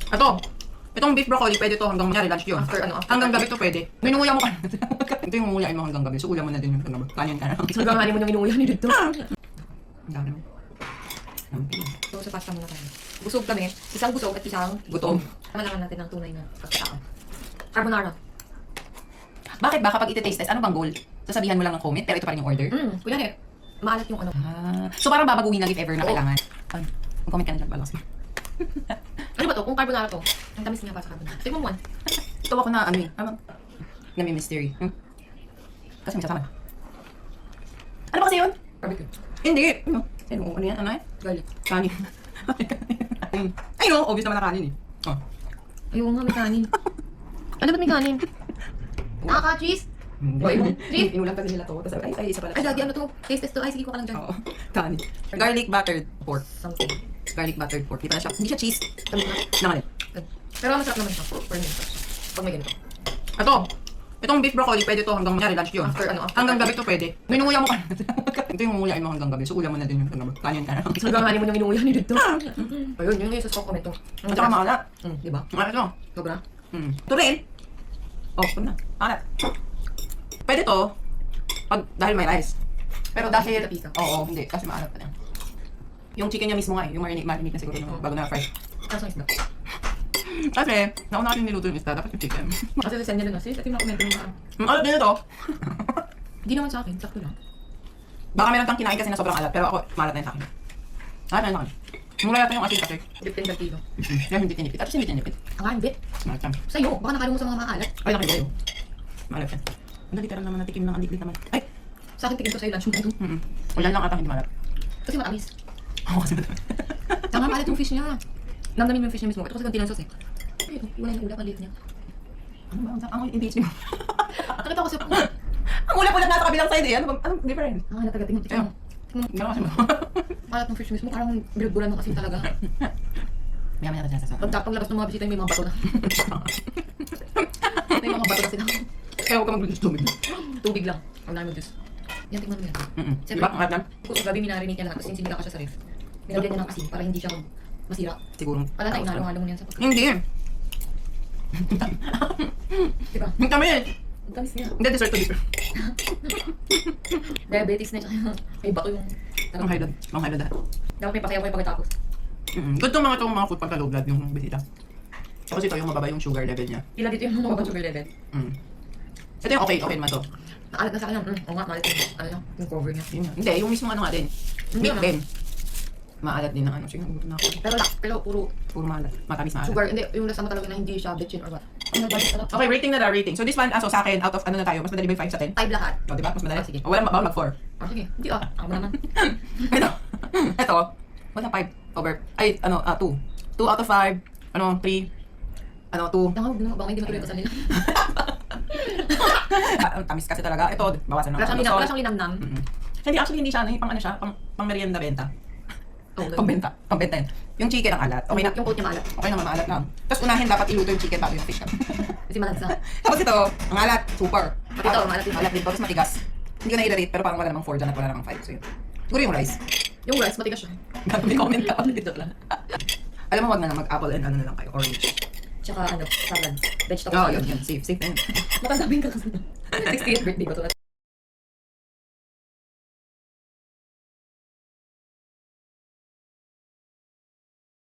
Ito. Itong beef broccoli, pwede to hanggang manyari lunch yun. After Hanggang gabi to pwede. May nunguya mo ka. Ito yung nunguyain mo hanggang gabi. So ulam mo na din yung hanggang gabi. Kanin ka na. Hanggang hanin mo yung inuuyan ni dito. Ang dami mo. Nampin. So, sa pasta muna tayo. Busog kami. Isang busog at isang Gutom. Malaman natin ang tunay na pagkatao. Carbonara. Bakit ba kapag iti-taste test, ano bang goal? Sasabihan mo lang ng comment, pero ito pa rin yung order? Kuya maalat yung ano. So parang babaguhin lang if ever na Oo. kailangan. Ay, mag-comment ka na dyan, balas mo. Ano ba to? Kung carbonara to, ang tamis niya pa sa carbonara. Tignan mo one. Ito ako na, ano eh, na may mystery. Kasi may sasama. Ano ba kasi yun? Barbecue. Hindi. Ano yan? Ano yan? Garlic. Kanin. Ay no, obvious naman na kanin eh. Oh. Ayun nga, may kanin. Ano ba't may kanin? Nakaka-cheese? Cheese? Inulang kasi nila to. Tapos ay, isa pala. Ay, lagi ano to? Taste test to. Ay, sige ko ka lang dyan. Oo. Kanin. Garlic buttered pork. Something. Garlic buttered pork. Di pala siya. Hindi siya cheese. Tamis na. Nangalit. Pero masarap naman siya. For me. Pag may ganito. Ito. Itong beef broccoli, pwede to hanggang manyari lunch yun. After Hanggang gabi to pwede. May nunguya mo ka. Ito yung nunguyain mo hanggang gabi. So ulam mo na din yung hanggang gabi. Kanin ka na. Hanggang hanin mo yung inuuyan ni dito. Ayun, yun yung isa comment to. At saka maalat. Diba? Maalat to. Sobra. Ito rin. Oh, ito na. Maalat. Pwede to. Dahil may rice. Pero dahil... Pizza. Oo, hindi. Kasi maalat pa na. Yung chicken niya mismo nga eh. Yung marinate na siguro bago na fry. Kaso isda. Kasi, nauna natin niluto yung isda. Dapat yung chicken. Kasi sa send nila na, sis, ito yung nakomento mo parang. Alat din ito. Hindi naman sa akin, sakto lang. Baka meron kang kinain kasi na sobrang alat. Pero ako, maalat na yun sa akin. Alat na yun sa akin. Mula yata yung asin kasi. 15 kilo. Kaya hindi tinipid. At least hindi tinipid. Ang nga, hindi. Maalat yan. Sa'yo, baka nakalo mo sa mga maalat. Ay, nakita yun. Maalat yan. Ang literal naman natikim ng andik naman. Ay! Sa akin, tigil ko sa'yo lunch mo ito. Wala lang atang hindi maalat. Kasi matamis. Ako kasi maalat. Tama maalat yung fish niya. Namnamin mo yung fish niya mismo. Ito kasi ganti ng sauce eh. Ay, wala yung ulap, ang liit niya. Ano ba? Ang impeachment mo. Nakita ko sa... Ang ulap-ulap nasa kabilang side eh. Ano ba? Anong different? Ah, nataga-tingin. Ayun. Gano'n kasi mo. Maalat ng fish mismo. Parang bilog-bulan ng asin talaga. Maya-maya ka dyan sa Paglabas ng mga bisita may mga bato na. May mga bato na sila. Kaya huwag ka mag-juice tubig. Tubig lang. Ang dami mo juice. Yan, tingnan mo yan. Diba? Ang alat lang? Kung sa gabi minarinate niya lahat, tapos sinsinika ka siya sa ref. Nilagyan niya ng asin para hindi siya masira. Siguro. Wala na, inalo-halo mo yan sa pagkain. Hindi. Diba? Ang kami eh. Ang tamis niya. Hindi, dessert to dessert. Diabetes na siya. May bato yung... Ang high blood. Ang high blood lahat. Dapat may pasayaw kayo pagkatapos. Good itong mga food pagka low blood yung bisita. Tapos ito yung mababa yung sugar level niya. Pila dito yung mga sugar level. Ito yung okay naman to. Naalat na sa kanya. Oo nga, maalat yung, ano, yung cover niya. Yun nga. Hindi, yung mismo ano nga din. Hindi Meat naman. din. Maalat din ng ano. Sige, nagutom na ako. Pero puro Puro maalat. Matamis maalat. sugar. Hindi, yung nasa talaga na hindi siya betchin or what. Ano ba? Okay, rating na rating. So this one, sa akin, out of ano na tayo, mas madali ba yung 5 sa 10? 5 lahat. O, diba? Mas madali? Ah, sige. O, wala bawal mag 4. Ah, sige. Hindi ako naman. Ito, wala 5 over, 2. 2 out of 5, 3, 2. Tanga, baka hindi matuloy ko sa nila. Ang tamis kasi talaga. Ito, bawasan ng Wala siyang linamnam. Hindi, actually hindi siya, pang ano siya, pang merienda benta. Oh, Pambenta yan. Yung chicken ang alat. Okay na. Yung coat niya maalat. Okay naman, maalat lang. Tapos unahin dapat iluto yung chicken bago yung fish. Kasi maalat sa... Tapos ito, ang alat, super. Ito, maalat din. Maalat din to, tapos matigas. Hindi ko na-irate, pero parang wala namang 4 dyan at wala namang 5. So yun. Siguro yung rice. Yung rice, matigas siya. May comment ka ulit dito lang. Alam mo, wag na lang mag-apple and ano na lang kayo, orange. Tsaka salad. Vegetable Oo, salad. yun. Safe na yun. Matandabing ka kasi. 60th birthday ko to.